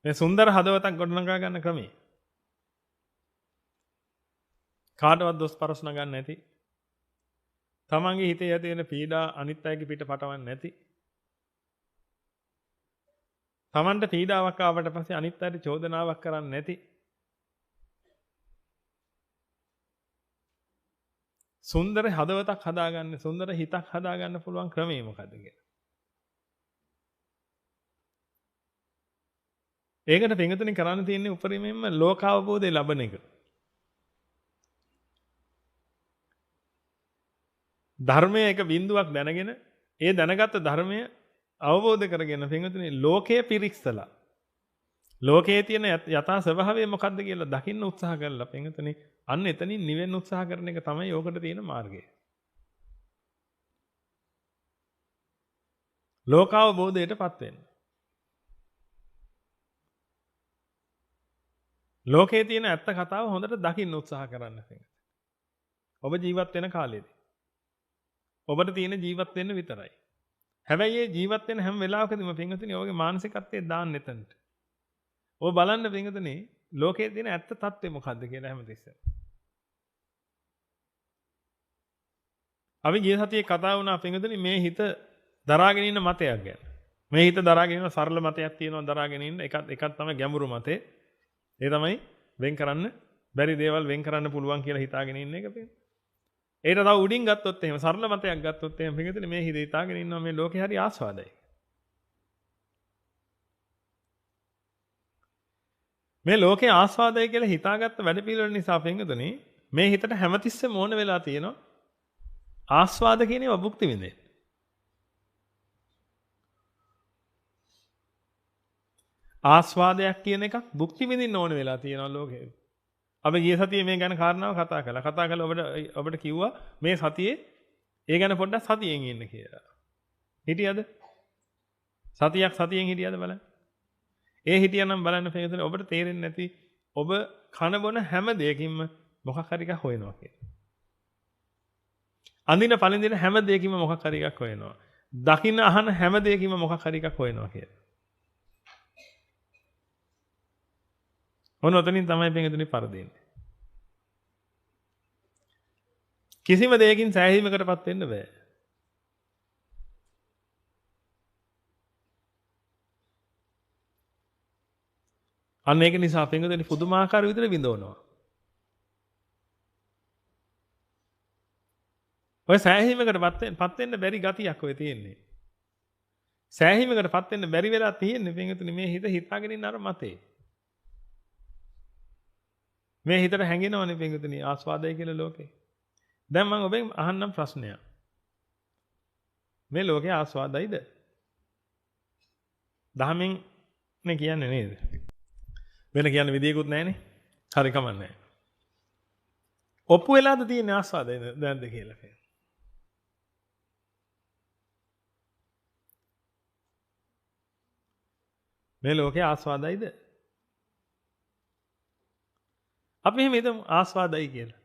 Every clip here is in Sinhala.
මේ සුන්දර හදවතක් ගොඩනගා ගන්න ක්‍රමය. කාටවත් දොස් පරස් නගන්න නැති. තමන්ගේ හිතේ ඇති වෙන පීඩා අනිත් අයගේ පිට පටවන්නේ නැති. තමන්ට පීඩාවක් ආවට පස්සේ අනිත් අයට චෝදනාවක් කරන්නේ නැති. සුන්දර හදවතක් හදාගන්න, සුන්දර හිතක් හදාගන්න පුළුවන් ක්‍රමය මොකද්ද කියලා. ඒකට පින්විතනි කරන්න තියෙන්නේ උපරිමයෙන්ම ලෝකාවබෝධය ලබන එක. ධර්මයේ එක බිඳුවක් දැනගෙන ඒ දැනගත්ත ධර්මය අවබෝධ කරගෙන පින්විතනි ලෝකයේ පිරික්සලා ලෝකයේ තියෙන යථා ස්වභාවය මොකද්ද කියලා දකින්න උත්සාහ කරලා පින්විතනි අන්න එතනින් නිවෙන්න උත්සාහ කරන එක තමයි ඕකට තියෙන මාර්ගය. ලෝකාවබෝධයටපත් වෙන්න. ලෝකයේ තියෙන ඇත්ත කතාව හොඳට දකින්න උත්සාහ කරන්න පින්විතනි. ඔබ ජීවත් වෙන කාලෙදී ඔබට තියෙන ජීවත් වෙන්න විතරයි. හැබැයි මේ ජීවත් වෙන හැම වෙලාවකදීම පින්විතනි ඔයගේ මානසිකත්වයේ දාන්න එතනට. ඔබ බලන්න පින්විතනි ලෝකයේ තියෙන ඇත්ත తත්ත්වය මොකද්ද කියලා හැමතිස්සෙම. අපි ගිය සතියේ කතා වුණා පින්විතනි මේ හිත දරාගෙන ඉන්න මතයක් ගැන. මේ හිත දරාගෙන ඉන්න සරල මතයක් තියෙනවා දරාගෙන ඉන්න එකක් තමයි ගැඹුරු මතේ. ඒ තමයි වෙන් කරන්න බැරි දේවල් වෙන් කරන්න පුළුවන් කියලා හිතාගෙන ඉන්න එක පින්විතනි. ඒකට තව උඩින් ගත්තොත් එහෙම සරල මතයක් ගත්තොත් එහෙම පින්විතනි මේ හිත හිතාගෙන ඉන්නවා මේ ලෝකේ හරි ආස්වාදයි. මේ ලෝකේ ආස්වාදයි කියලා හිතාගත්ත වැඩ පිළිවෙල නිසා පින්විතනි මේ හිතට හැමතිස්සෙම ඕන වෙලා තියෙනවා ආස්වාද කියන ඒවා භුක්ති විඳින්න. ආස්වාදයක් කියන එකක් භුක්ති විඳින්න ඕන වෙලා තියෙනවා ලෝකේ. අපි ගිය සතියේ මේ ගැන කාරණාව කතා කළා. කතා කළා ඔබට කිව්වා මේ සතියේ ඒ ගැන පොඩ්ඩක් සතියෙන් ඉන්න කියලා. හිටියද? සතියක් සතියෙන් හිටියද බලන්න. ඒ හිටියනම් බලන්න පිටුතුනේ ඔබට තේරෙන්නේ නැති ඔබ කන බොන හැම දෙයකින්ම මොකක් හරි එකක් හොයනවා කියලා. අඳින පළඳින හැම දෙයකින්ම මොකක් හරි එකක් හොයනවා. දකින්න අහන හැම දෙයකින්ම මොකක් හරි එකක් හොයනවා කියලා. ඔතනින් තමයි පිටුතුනේ පරදෙන්නේ. කිසිම දෙයකින් සෑහීමකටපත් වෙන්න බෑ. අන්න ඒක නිසා පිටුතුනේ පුදුමාකාර විදිහට විඳවනවා. ඔය සෑහීමකටපත් වෙන්න බැරි ගතියක් ඔය තියෙන්නේ. සෑහීමකටපත් වෙන්න බැරි වෙලා තියෙන්නේ පිටුතුනේ මේ හිත හිතාගෙන ඉන්න අර මතේ. මේ හිතට හැංගෙනවනේ පිටුතුනේ ආස්වාදයි කියලා ලෝකේ. දැන් මම ඔබෙන් අහන්නම් ප්‍රශ්නයක්. මේ ලෝකේ ආස්වාදයිද? දහමින් නේ කියන්නේ නේද? වෙන කියන්න විදියකුත් නැහැනේ. හරි කමන්නේ. ඔප්පු වෙලාද තියෙන ආස්වාදය දැන්ද කියලා කියන්න. මේ ලෝකේ ආස්වාදයිද? අපි එහෙම හිතමු ආස්වාදයි කියලා.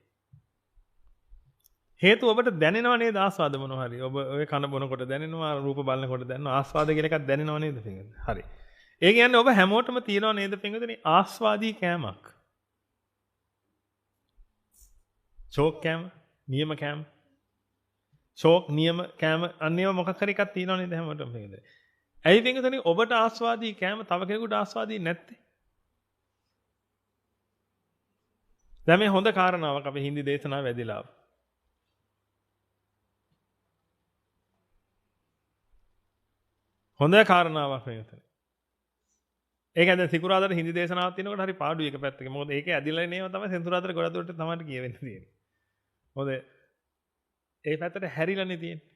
හේතුව ඔබට දැනෙනව නේද ආස්වාද මොනවා හරි. ඔබ ඔය කන බොනකොට දැනෙනවා, රූප බලනකොට දැනෙනවා, ආස්වාද කියලා එකක් දැනෙනව නේද පින්වතුනි? හරි. ඒ කියන්නේ ඔබ හැමෝටම තියෙනව නේද පින්වතුනි ආස්වාදී කෑමක්. ෂෝක් කෑම, නියම කෑම. ෂෝක් නියම කෑම අන්නේව මොකක් හරි එකක් තියෙනව නේද හැමෝටම පින්වතුනි? ඇයි පින්වතුනි ඔබට ආස්වාදී කෑම තව කෙනෙකුට ආස්වාදී නැත්තේ? දැන් මේ හොඳ කාරණාවක් අපි හින්දි දේශනාව වැදිලා. හොඳ කාරණාවක් පින්වතුනි. ඒක දැන් සිකුරාදාට හින්දි දේශනාවක් තියෙනකොට හරි පාඩුයි එක පැත්තක. මොකද ඒකේ ඇදිලා නේව තමයි සෙන්සුරාදාට ගොඩක් දුරට තමයි කියවෙන්න තියෙන්නේ. මොකද ඒ පැත්තට හැරිලානේ තියෙන්නේ.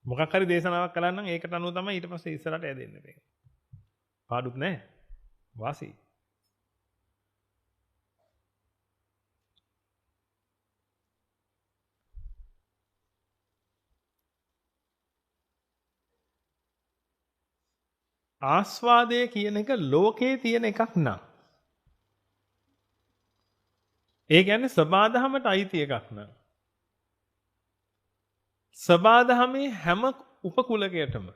මොකක් හරි දේශනාවක් කළා නම් ඒකට අනුව තමයි ඊට පස්සේ ඉස්සරහට ඇදෙන්නේ මේක. පාඩුත් නැහැ. වාසි. ආස්වාදය කියන එක ලෝකේ තියෙන එකක් නං. ඒ කියන්නේ සබාධමයට අයිති එකක් නං. සබාධමේ හැම උපකුලකයටම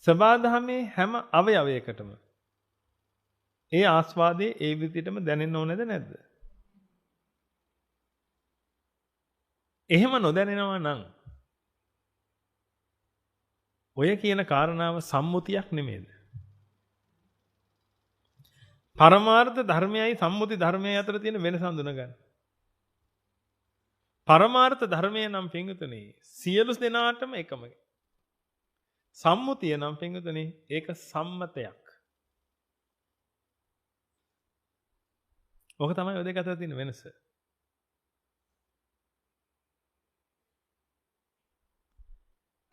සබාධමේ හැම අවයවයකටම ඒ ආස්වාදයේ ඒ විදිහටම දැනෙන්න ඕනේද නැද්ද? එහෙම නොදැනෙනවා නම් ඔය කියන කාරණාව සම්මුතියක් නෙමෙයිද? පරමාර්ථ ධර්මයයි සම්මුති ධර්මයයි අතර තියෙන වෙනස හඳුනගන්න. පරමාර්ථ ධර්මය නම් පිංගුතුනේ සියලු දෙනාටම එකමයි. සම්මුතිය නම් පිංගුතුනේ ඒක සම්මතයක්. ඕක තමයි ඔය දෙක අතර තියෙන වෙනස.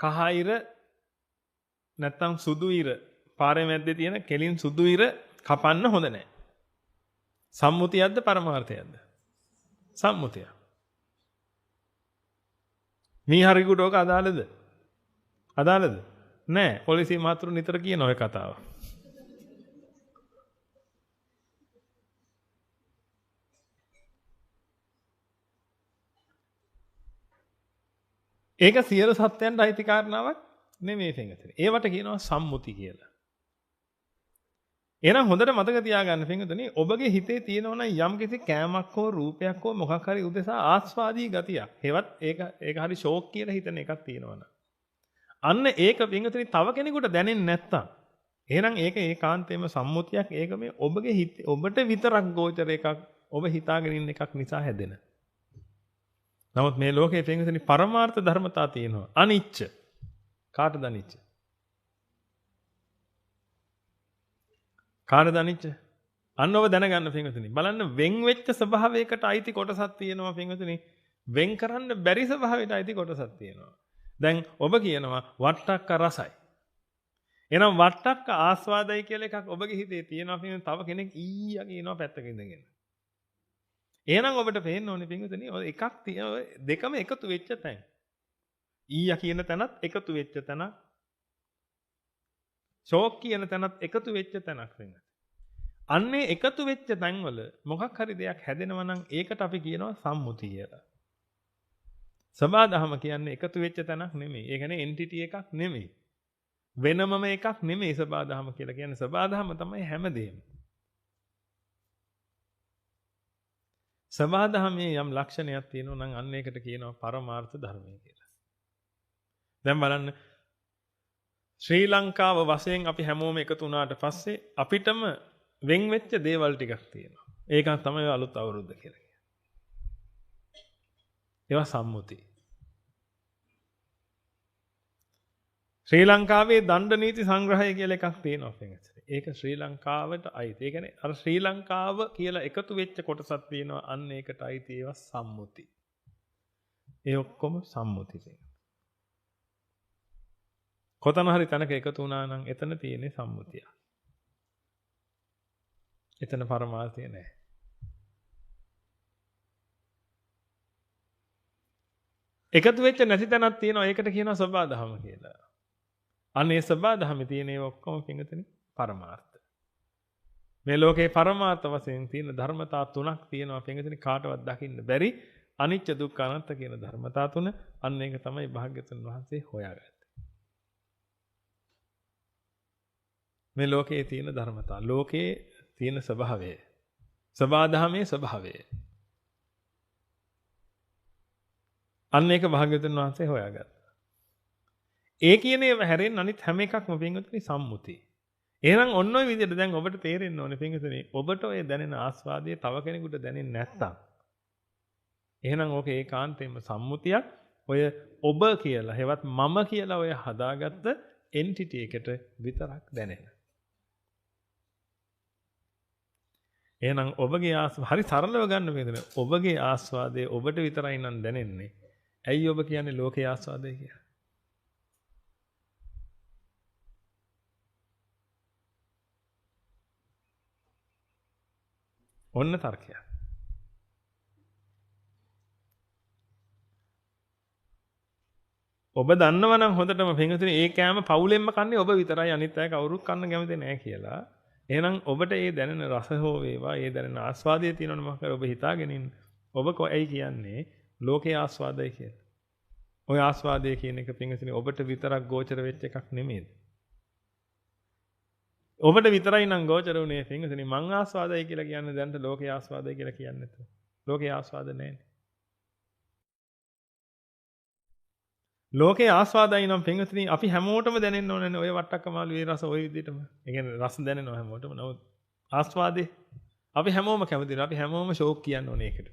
කහ ඉර නැත්තම් සුදු ඉර පාරේ මැද්දේ තියෙන කෙලින් සුදු ඉර කපන්න හොඳ නැහැ. සම්මුතියක්ද පරමාර්ථයක්ද? සම්මුතිය. මීහරිකුට ඕක අදාළද? අදාළද? නෑ. පොලිසිය මාත්‍රු නිතර කියන ඔය කතාව. ඒක සියලු සත්‍යයන්ට අයිති කාරණාවක් නෙමෙයි පින්වතුනි. ඒවට කියනවා සම්මුති කියලා. එහෙනම් හොඳට මතක තියාගන්න පින්වතුනි, ඔබගේ හිතේ තියෙනවා නම් යම්කිසි කෑමක් හෝ රූපයක් හෝ මොකක් හරි උදෙසා ආස්වාදී ගතියක්. හෙවත් ඒක හරි ෂෝක් කියලා හිතන එකක් තියෙනවනම්. අන්න ඒක පින්වතුනි තව කෙනෙකුට දැනෙන්නේ නැත්තම් එහෙනම් ඒක ඒකාන්තයෙන්ම සම්මුතියක්. ඒක මේ ඔබගේ හිතේ ඔබට විතරක් ගෝචර එකක්. ඔබ හිතාගෙන ඉන්න එකක් නිසා හැදෙන. නමුත් මේ ලෝකයේ පින්වතුනි පරමාර්ථ ධර්මතා තියෙනවා. අනිච්ච. කාටද අනිච්ච? කාටද අනිච්ච? අන්න ඔබ දැනගන්න පින්වතුනි. බලන්න වෙන් වෙච්ච ස්වභාවයකට අයිති කොටසක් තියෙනවා පින්වතුනි. වෙන් කරන්න බැරි ස්වභාවයකට අයිති කොටසක් තියෙනවා. දැන් ඔබ කියනවා වට්ටක්ක රසයි. එහෙනම් වට්ටක්ක ආස්වාදයි කියලා එකක් ඔබගේ හිතේ තියෙනවා පින්වතුනි. තව කෙනෙක් ඊයා කියනවා පැත්තක ඉඳගෙන. එහෙනම් ඔබට පේන්න ඕනේ පින්වතුනි ඔය එකක් දෙකම එකතු වෙච්ච තැන. ඊයා කියන තැනත් එකතු වෙච්ච තැන. ෂෝක් කියන තැනත් එකතු වෙච්ච තැනක් වෙන. අන්නේ එකතු වෙච්ච තැන්වල මොකක් හරි දෙයක් හැදෙනවා නම් ඒකට අපි කියනවා සම්මුතිය කියලා. සබාධම කියන්නේ එකතු වෙච්ච තැනක් නෙමෙයි. ඒ කියන්නේ එන්ටිටි එකක් නෙමෙයි. වෙනමම එකක් නෙමෙයි සබාධම කියලා කියන්නේ. සබාධම තමයි හැමදේම. සබාධමේ යම් ලක්ෂණයක් තියෙනවා නම් අන්න ඒකට කියනවා පරමාර්ථ ධර්මය කියලා. දැන් බලන්න ශ්‍රී ලංකාව වශයෙන් අපි හැමෝම එකතු වුණාට පස්සේ අපිටම වෙන් වෙච්ච දේවල් ටිකක් තියෙනවා. ඒක තමයි අලුත් අවුරුද්ද කියලා කියන්නේ. ඒවා සම්මුති. ශ්‍රී ලංකාවේ දණ්ඩ නීති සංග්‍රහය කියලා එකක් තියෙනවා පිටින්. ඒක ශ්‍රී ලංකාවට අයිති. ඒ කියන්නේ අර ශ්‍රී ලංකාව කියලා එකතු වෙච්ච කොටසක් තියෙනවා. අන්න ඒකට අයිති ඒවා සම්මුති. ඒ ඔක්කොම සම්මුති තියෙනවා. කොතන හරි තැනක එකතු වුණා නම් එතන තියෙන්නේ සම්මුතිය. එතන පරමාර්ථය නැහැ. එකතු වෙච්ච නැති තැනක් තියෙනවා. ඒකට කියනවා සබාධම කියලා. අනේ සබාධමේ තියෙන ඒ ඔක්කොම පිංගුතුනි පරමාර්ථ. මේ ලෝකේ පරමාර්ථ වශයෙන් තියෙන ධර්මතා තුනක් තියෙනවා පිංගුතුනි කාටවත් දකින්න බැරි අනිච්ච දුක්ඛ අනාත්ම කියන ධර්මතා තුන. අන්න ඒක තමයි භාග්‍යවතුන් වහන්සේ හොයාගත්තේ. මේ ලෝකයේ තියෙන ධර්මතා, ලෝකයේ තියෙන ස්වභාවය, සබාධමේ ස්වභාවය. අන්න ඒක භාග්‍යවතුන් වහන්සේ හොයාගත්තා. ඒ කියන ඒවා හැරෙන්න අනිත් හැම එකක්ම පින්වතුනි සම්මුති. එහෙනම් ඔන්න ඔය විදිහට දැන් ඔබට තේරෙන්න ඕනේ පින්වතුනි ඔබට ඔය දැනෙන ආස්වාදය තව කෙනෙකුට දැනෙන්නේ නැත්තම් එහෙනම් ඕක ඒකාන්තයෙන්ම සම්මුතියක්. ඔය ඔබ කියලා හෙවත් මම කියලා ඔය හදාගත්ත එන්ටිටි එකට විතරක් දැනෙන. එහෙනම් ඔබගේ හරි සරලව ගන්න පින්වතුනි ඔබගේ ආස්වාදය ඔබට විතරයි නම් දැනෙන්නේ. ඇයි ඔබ කියන්නේ ලෝකේ ආස්වාදය කියලා? ඔන්න තර්කයක්. ඔබ දන්නවනම් හොඳටම පින්වතුනි ඒ කෑම පවුලෙන්ම කන්නේ ඔබ විතරයි අනිත් අය කවුරුත් කන්න කැමති නැහැ කියලා. එහෙනම් ඔබට ඒ දැනෙන රස හෝ වේවා ඒ දැනෙන ආස්වාදයේ තියෙනවනේ මොකක් හරි ඔබ හිතාගෙන ඉන්න. ඔබ කොයි කියන්නේ ලෝකේ ආස්වාදයි කියලා. ওই ආස්වාදය කියන එක පින්වතුනි ඔබට විතරක් ගෝචර වෙච්ච එකක් නෙමෙයිද? ඔබට විතරයි නම් ගෝචර වුණේ පින්වතුනි මං ආස්වාදයි කියලා කියන්නේ දැන්ට ලෝකේ ආස්වාදයි කියලා කියන්නේ නැතුව. ලෝකේ ආස්වාද නැහැ. ලෝකේ ආස්වාදයි නම් පින්වතුනි අපි හැමෝටම දැනෙන්න ඕනනේ ඔය වට්ටක්කමාලුවේ රස ওই විදිහටම. ඒ කියන්නේ රස දැනෙනවා හැමෝටම. නමුත් ආස්වාදේ අපි හැමෝම කැමතියි. අපි හැමෝම ෂෝක් කියන්න ඕනේ ඒකට.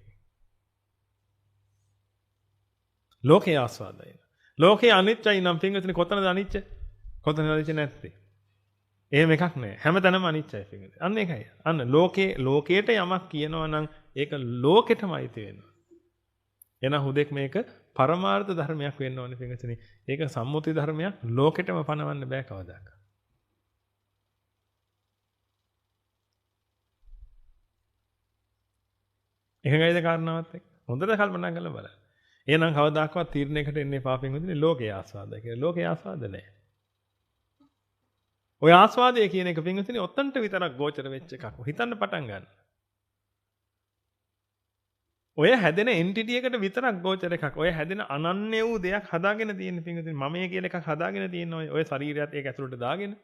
ලෝකේ ආස්වාදයි. ලෝකේ අනිත්‍යයි නම් පින්වතුනි කොතනද අනිත්‍ය? කොතනද අනිත්‍ය නැත්තේ? එහෙම එකක් නැහැ. හැමතැනම අනිත්‍යයි පින්වතුනි. අන්න ඒකයි. අන්න ලෝකයට යමක් කියනවා නම් ඒක ලෝකෙටම අයිති වෙනවා. එහෙනම් හුදෙක් මේක පරමාර්ථ ධර්මයක් වෙන්න ඕනේ පින්වතුනි. ඒක සම්මුති ධර්මයක් ලෝකෙටම පනවන්න බෑ කවදාක. එකගයිද කාරණාවත් එක්ක. හොඳට කල්පනා කරලා බලන්න. එහෙනම් කවදාකවත් තීරණයකට එන්නේ පාපෙන් විදිහේ ලෝකේ ආස්වාදය කියලා. ලෝකේ ආස්වාද නැහැ. ඔය ආස්වාදය කියන එක පින්වතුනි ඔතනට විතරක් ගෝචර වෙච්ච එකක්. හිතන්න පටන් ගන්න. ඔය හැදෙන එන්ටිටි එකට විතරක් ගෝචර එකක්. ඔය හැදෙන අනන්‍ය වූ දෙයක් හදාගෙන තියෙන පින්වතුනි මමයේ කියලා එකක් හදාගෙන තියෙන ඔය ශරීරයත් ඒක ඇතුළට දාගෙන.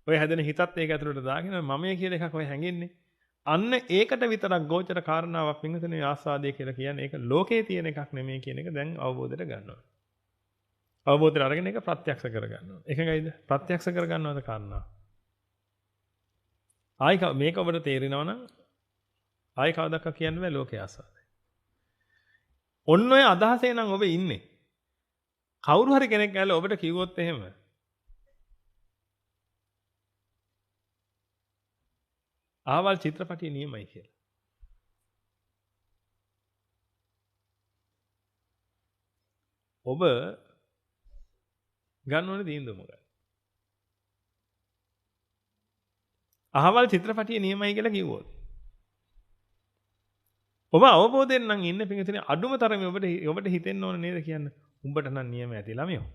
ඔය හැදෙන හිතත් ඒක ඇතුළට දාගෙන මමයේ කියලා එකක් ඔය හැංගෙන්නේ. අන්න ඒකට විතරක් ගෝචර කාරණාවක් පින්වතුනි ආස්වාදය කියලා කියන්නේ. ඒක ලෝකේ තියෙන එකක් නෙමෙයි කියන එක දැන් අවබෝධයට ගන්නවා. අවබෝධයට අරගෙන ඒක ප්‍රත්‍යක්ෂ කරගන්නවා. එකගයිද? ප්‍රත්‍යක්ෂ කරගන්නවද කාරණා? ආයි මේක ඔබට තේරෙනවා නම් ආයි කවදාවත් කියන්න බෑ ලෝකේ ආස්වාදයි. ඔන්න ඔය අදහසේ නම් ඔබ ඉන්නේ. කවුරු හරි කෙනෙක් ඇවිල්ලා ඔබට කිව්වොත් එහෙම ආවල් චිත්‍රපටිය නියමයි කියලා. ඔබ ගන්න ඕනේ තීන්දුව මොකක්ද? අහවල් චිත්‍රපටිය නියමයි කියලා කිව්වොත්. ඔබ අවබෝධයෙන් නම් ඉන්නේ පිටින් අඩුම තරමේ ඔබට හිතෙන්න ඕනේ නේද කියන්න. උඹට නම් නියම ඇති ළමයෝ.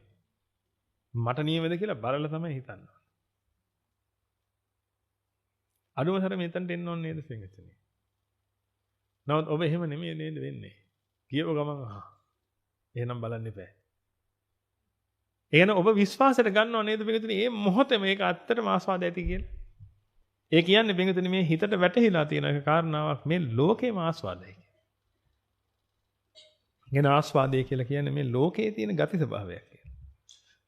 මට නියමද කියලා බලලා තමයි හිතන්න. අඩුම තරමේ එතනට එන්න ඕනේ නේද පිටින්. නමුත් ඔබ එහෙම නෙමෙයි නේද වෙන්නේ. කියව ගමන් එහෙනම් බලන්න එපා. එහෙනම් ඔබ විශ්වාසයට ගන්නව නේද පිටින් මේ මොහොතේ මේක ඇත්තටම ආස්වාද ඇති කියලා. ඒ කියන්නේ පිටින් මේ හිතට වැටහිලා තියෙන එක කාරණාවක් මේ ලෝකේම ආස්වාදයි. කියන ආස්වාදය කියලා කියන්නේ මේ ලෝකයේ තියෙන ගති ස්වභාවයක් කියලා.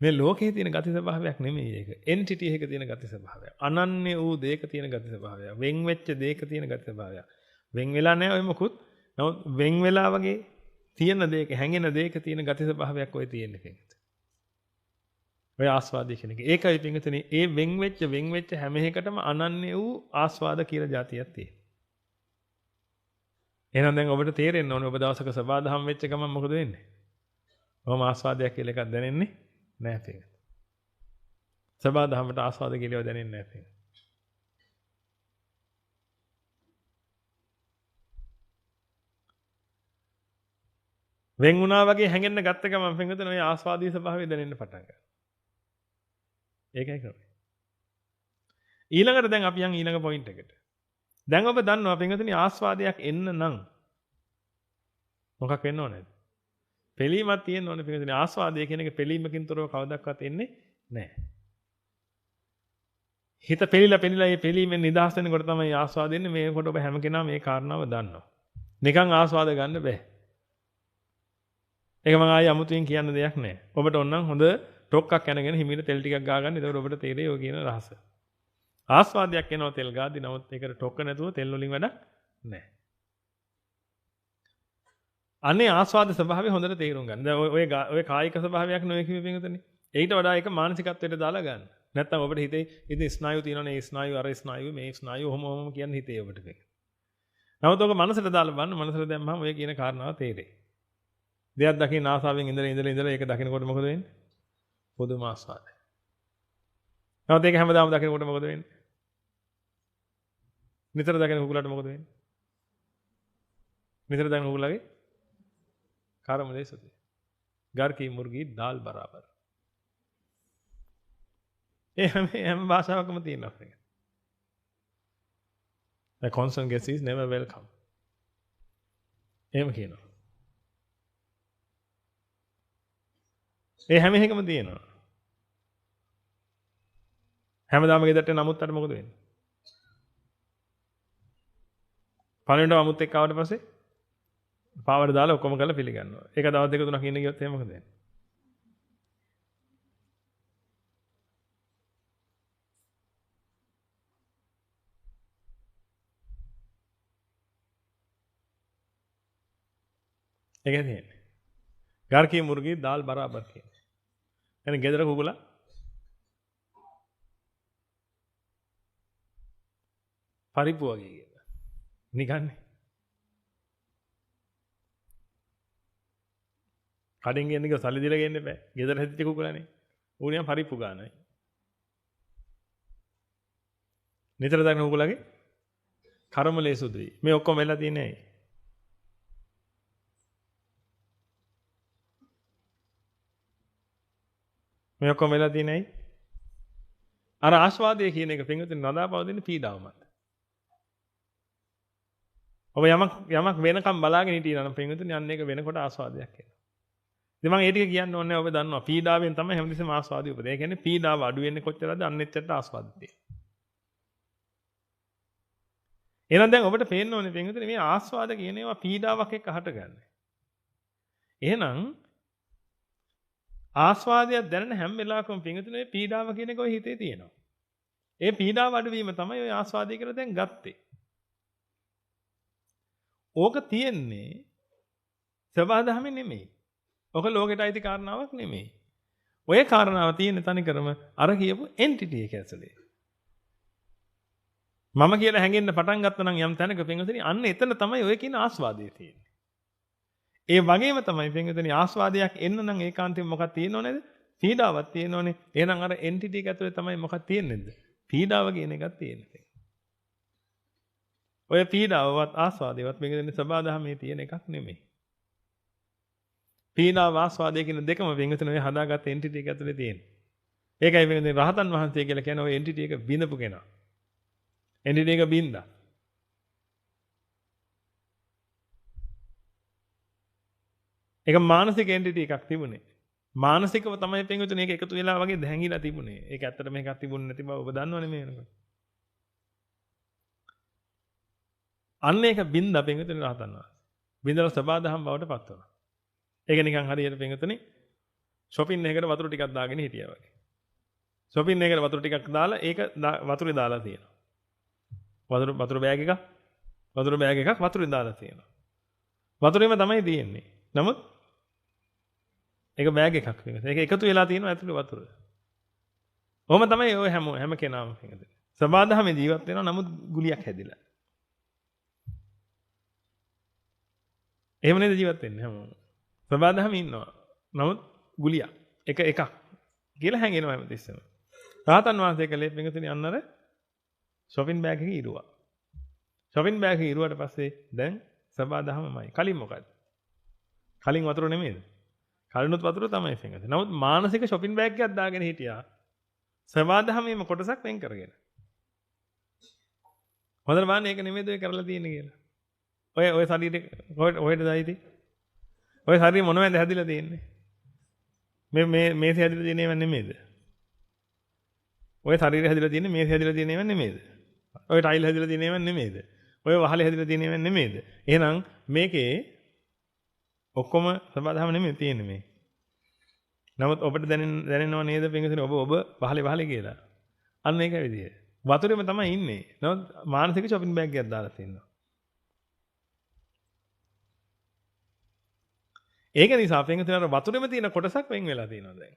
මේ ලෝකයේ තියෙන ගති ස්වභාවයක් නෙමෙයි ඒක. එන්ටිටි එකක තියෙන ගති ස්වභාවයක්. අනන්‍ය වූ දෙයක තියෙන ගති ස්වභාවයක්. වෙන් වෙච්ච දෙයක තියෙන ගති ස්වභාවයක්. වෙන් වෙලා නැහැ ඔය මොකුත්. නමුත් වෙන් වෙලා වගේ තියෙන දෙයක හැංගෙන දෙයක තියෙන ගති ස්වභාවයක් ඔය තියෙන එකෙන්. ඔය ආස්වාදය කියන එක. ඒකයි පින්විතනේ ඒ වෙන් වෙච්ච හැම එකටම අනන්‍ය වූ ආස්වාද කියලා જાතියක් තියෙනවා. එහෙනම් දැන් ඔබට තේරෙන්න ඕනේ ඔබ දවසක සබාධම් වෙච්ච ගමන් මොකද වෙන්නේ? ඔහම ආස්වාදයක් කියලා එකක් දැනෙන්නේ නැහැ පින්විත. සබාධම්ට ආස්වාද කියලා ඒවා දැනෙන්නේ නැහැ පින්විත. වෙන් වුණා වගේ හැංගෙන්න ගත්ත ගමන් පින්විතනේ ඔය ආස්වාදී ස්වභාවය දැනෙන්න පටන් ගන්නවා. ඒකයි කරන්නේ. ඊළඟට දැන් අපි යන් ඊළඟ පොයින්ට් එකට. දැන් ඔබ දන්නවා පින්වතුනි ආස්වාදයක් එන්න නම් මොකක් වෙන්න ඕනේද? පිළීමක් තියෙන්න ඕනේ පින්වතුනි. ආස්වාදය කියන එක පිළීමකින් තොරව කවදාවත් එන්නේ නැහැ. හිත පිළිලා මේ පිළීමෙන් නිදහස් වෙනකොට තමයි ආස්වාද එන්නේ. මේකට ඔබ හැම කෙනා මේ කාරණාව දන්නවා. නිකන් ආස්වාද ගන්න බෑ. ඒක මම ආයෙ අමුතුවෙන් කියන්න දෙයක් නැහැ. ඔබට ඕනනම් හොඳ ටොක්ක්ක් යනගෙන හිමීට තෙල් ටිකක් ගා ගන්න. එතකොට ඔබට තේරෙයි ඔය කියන රහස. ආස්වාදයක් එනවා තෙල් ගාද්දි. නමුත් ඒකට ටොක්ක නැතුව තෙල් වලින් වැඩක් නැහැ. අනේ ආස්වාද ස්වභාවය හොඳට තේරුම් ගන්න. දැන් ඔය කායික ස්වභාවයක් නෙවෙයි කිව්වේ පිටුතනේ. ඊට වඩා ඒක මානසිකත්වයට දාලා ගන්න. නැත්තම් ඔබට හිතේ ඉතින් ස්නායු තියෙනවනේ. ඒ ස්නායු අර ස්නායු මේ ස්නායු ඔහොම කියන්නේ හිතේ ඔබට මේක. නමුත් ඔක මනසට දාලා බලන්න. මනසට දැම්මම ඔය කියන කාරණාව තේරෙයි. දෙයක් දකින්න ආසාවෙන් ඉඳලා ඒක දකින්නකොට මොකද වෙන්නේ? පොදුම ආස්වාදය. නමුත් ඒක හැමදාම දකිනකොට මොකද වෙන්නේ? නිතර දකින කුකුලට මොකද වෙන්නේ? නිතර දකින කුකුලගේ කර්ම දේශති. घर की मुर्गी दाल बराबर. ඒ හැම භාෂාවකම තියෙනවා ඒක. The constant guest is never welcome. එහෙම කියනවා. ඒ හැම එකම තියෙනවා. හැමදාම ගෙදරට නමුත් අර මොකද වෙන්නේ? පළවෙනිට අමුත් එක්ක ආවට පස්සේ පාවඩ දාලා ඔක්කොම කරලා පිළිගන්නවා. ඒක දවස් දෙක තුනක් ඉන්න ගියොත් එහෙම මොකද වෙන්නේ? ඒක තියෙන්නේ. घर की मुर्गी दाल बराबर की. यानी ගෙදර කුකුලා පරිප්පු වගේ කියලා. නිකන්නේ. කඩෙන් ගෙන්න ගිය සල්ලි දීලා ගෙන්න බෑ. ගෙදර හැදිච්ච කුකුලානේ. ඌනියම් පරිප්පු ගන්නයි. නිතර දකින්න කුකුලාගේ කර්මලේ සුදුයි. මේ ඔක්කොම වෙලා තියෙන්නේ ඇයි? මේ ඔක්කොම වෙලා තියෙන්නේ ඇයි? අර ආස්වාදය කියන එක පින්විතේ නදාපවදින පීඩාව මත. ඔබ යමක් වෙනකම් බලාගෙන හිටියනම් පින්විතේ යන්නේ ඒක වෙනකොට ආස්වාදයක් එනවා. ඉතින් මම ඒ ටික කියන්න ඕනේ ඔබ දන්නවා පීඩාවෙන් තමයි හැමතිස්සෙම ආස්වාදය උපදින්නේ. ඒ කියන්නේ පීඩාව අඩු වෙන්නේ කොච්චරද අන්නෙච්චරට ආස්වාදය තියෙනවා. එහෙනම් දැන් ඔබට පේන්න ඕනේ පින්විතේ මේ ආස්වාද කියන ඒවා පීඩාවක් එක්ක හටගන්නේ. එහෙනම් ආස්වාදයක් දැනෙන හැම වෙලාවකම පින්විතේ පීඩාව කියන එක ඔය හිතේ තියෙනවා. ඒ පීඩාව අඩුවීම තමයි ඔය ආස්වාදය කියලා දැන් ගත්තේ. ඕක තියෙන්නේ සබහාදහමේ නෙමෙයි. ඕක ලෝකෙට අයිති කාරණාවක් නෙමෙයි. ඔය කාරණාව තියෙන්නේ තනිකරම අර කියපු එන්ටිටි එක ඇතුලේ. මම කියලා හැංගෙන්න පටන් ගත්තා නම් යම් තැනක පින්විතේ අන්න එතන තමයි ඔය කියන ආස්වාදය තියෙන්නේ. ඒ වගේම තමයි පින්විතේ ආස්වාදයක් එන්න නම් ඒකාන්තයෙන් මොකක්ද තියෙනව නේද? පීඩාවක් තියෙනවනේ. එහෙනම් අර එන්ටිටි එක ඇතුලේ තමයි මොකක්ද තියෙන්නේද? පීඩාව කියන එකක් තියෙන්නේ. ඔය පීඩාවවත් ආස්වාදේවත් පින්විතේ සබහාදහමේ තියෙන එකක් නෙමෙයි. පීඩාව ආස්වාදය කියන දෙකම පින්විතේ ඔය හදාගත්ත එන්ටිටි එක ඇතුලේ තියෙන්නේ. ඒකයි පින්විතේ රහතන් වහන්සේ කියලා කියන්නේ ඔය එන්ටිටි එක බිඳපු කෙනා. එන්ටිටි එක බින්දා. ඒක මානසික එන්ටිටි එකක් තිබුණේ. මානසිකව තමයි පින්විතනේ මේක එකතු වෙලා වගේ දැහැංගිලා තිබුණේ. ඒක ඇත්තට මේකක් තිබුණේ නැති බව ඔබ දන්නවනේ මේ වෙනකොට. අන්න ඒක බින්දා පින්විතනේ රහතන් වහන්සේ. බින්දලා සබාදහම් බවට පත් වුණා. ඒක නිකන් හරියට පින්විතනේ shopping එකකට වතුර ටිකක් දාගෙන හිටියා වගේ. shopping එකකට වතුර ටිකක් දාලා ඒක වතුරේ දාලා තියෙනවා. වතුර බෑග් එකක් වතුරේ දාලා තියෙනවා. වතුරේම තමයි තියෙන්නේ. නමුත් ඒක බෑග් එකක් වෙනස. ඒක එකතු වෙලා තියෙනවා ඇතුලේ වතුර. ඔහොම තමයි ඔය හැම කෙනාම කියන්නේ. සබාදහමේ ජීවත් වෙනවා නමුත් ගුලියක් හැදිලා. එහෙම නේද ජීවත් වෙන්නේ හැමෝම. සබාදහමේ ඉන්නවා. නමුත් ගුලියක් එකක් කියලා හැංගෙනවා හැමතිස්සෙම. රහතන් වහන්සේ කලේ පින්තුනි අන්නර shopping bag එකේ ඉරුවා. shopping bag එකේ ඉරුවාට පස්සේ දැන් සබාදහමමයි. කලින් මොකද? කලින් වතුර නෙමෙයිද? කලිනුත් වතුර තමයි පින්වතුනි. නමුත් මානසික shopping bag එකක් දාගෙන හිටියා. සබාදහමේම කොටසක් වෙන් කරගෙන. හොඳට බලන්න ඒක නෙමෙයිද ඔය කරලා තියෙන්නේ කියලා. ඔය ශරීරේ ඔහෙට දායිති. ඔය ශරීරේ මොනවද හැදිලා තියෙන්නේ? මේසේ හැදිලා තියෙන ඒවා නෙමෙයිද? ඔය ශරීරය හැදිලා තියෙන්නේ මේසේ හැදිලා තියෙන ඒවා නෙමෙයිද? ඔය ටයිල් හැදිලා තියෙන ඒවා නෙමෙයිද? ඔය වහලේ හැදිලා තියෙන ඒවා නෙමෙයිද? එහෙනම් මේකේ ඔක්කොම සබාදහම නෙමෙයි තියෙන්නේ මේ. නමුත් ඔබට දැනෙනව නේද පින්වතුනි ඔබ වහලේ කියලා. අන්න ඒකයි විදිය. වතුරේම තමයි ඉන්නේ. නමුත් මානසික shopping bag එකක් දාලා තියෙනවා. ඒක නිසා පින්වතුනි අර වතුරේම තියෙන කොටසක් වෙන් වෙලා තියෙනවා දැන්.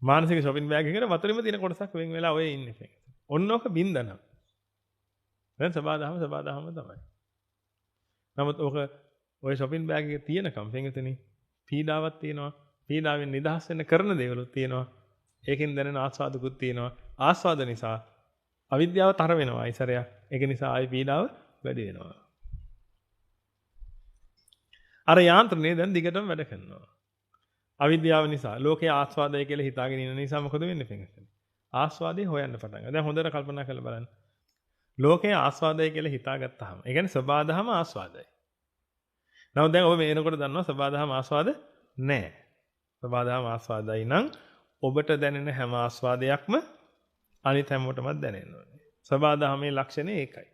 මානසික shopping bag එකේ වතුරේම තියෙන කොටසක් වෙන් වෙලා ඔය ඉන්නේ පින්වතුනි. ඔන්නෝක බින්දනම්. දැන් සබාදහම තමයි. නමුත් ඔය shopping bag එකේ තියෙනකම් පින්වතුනි පීඩාවක් තියෙනවා. පීඩාවෙන් නිදහස් වෙන්න කරන දේවලුත් තියෙනවා. ඒකෙන් දැනෙන ආස්වාදකුත් තියෙනවා. ආස්වාද නිසා අවිද්‍යාව තර වෙනවා ඉසරයක්. ඒක නිසා ආයි පීඩාව වැඩි වෙනවා. අර යාන්ත්‍රණය දැන් දිගටම වැඩ කරනවා. අවිද්‍යාව නිසා ලෝකයේ ආස්වාදය කියලා හිතාගෙන ඉන්න නිසා මොකද වෙන්නේ පින්වතුනි? ආස්වාදේ හොයන්න පටන් ගන්නවා. දැන් හොඳට කල්පනා කරලා බලන්න. ලෝකයේ ආස්වාදය කියලා හිතාගත්තාම ඒ කියන්නේ සබාදහම ආස්වාදයි. නමුත් දැන් ඔබ මේනකොට දන්නවා සබාදහම ආස්වාද නැහැ. සබහාදහම ආස්වාදයි නම් ඔබට දැනෙන හැම ආස්වාදයක්ම අනිත් හැමෝටමත් දැනෙන්න ඕනේ. සබහාදහමේ ලක්ෂණය ඒකයි.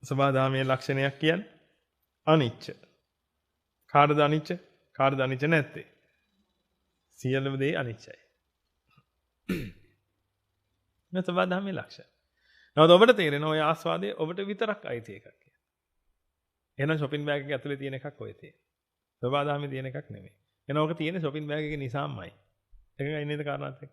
සබහාදහමේ ලක්ෂණයක් කියන්නේ අනිච්ච. කාටද අනිච්ච? කාටද අනිච්ච නැත්තේ? සියලුම දේ අනිච්චයි. මේ සබහාදහමේ ලක්ෂණ. නමුත් ඔබට තේරෙන ඔය ආස්වාදයේ ඔබට විතරක් අයිති එකක් කියලා. එහෙනම් shopping bag එක ඇතුලේ තියෙන එකක් ඔය තියෙන්නේ. සබහාදහමේ තියෙන එකක් නෙමෙයි. එහෙනම් ඔක තියෙන්නේ shopping bag එකේ නිසාමයි. ඒකයි නේද කාරණාත් එක්ක.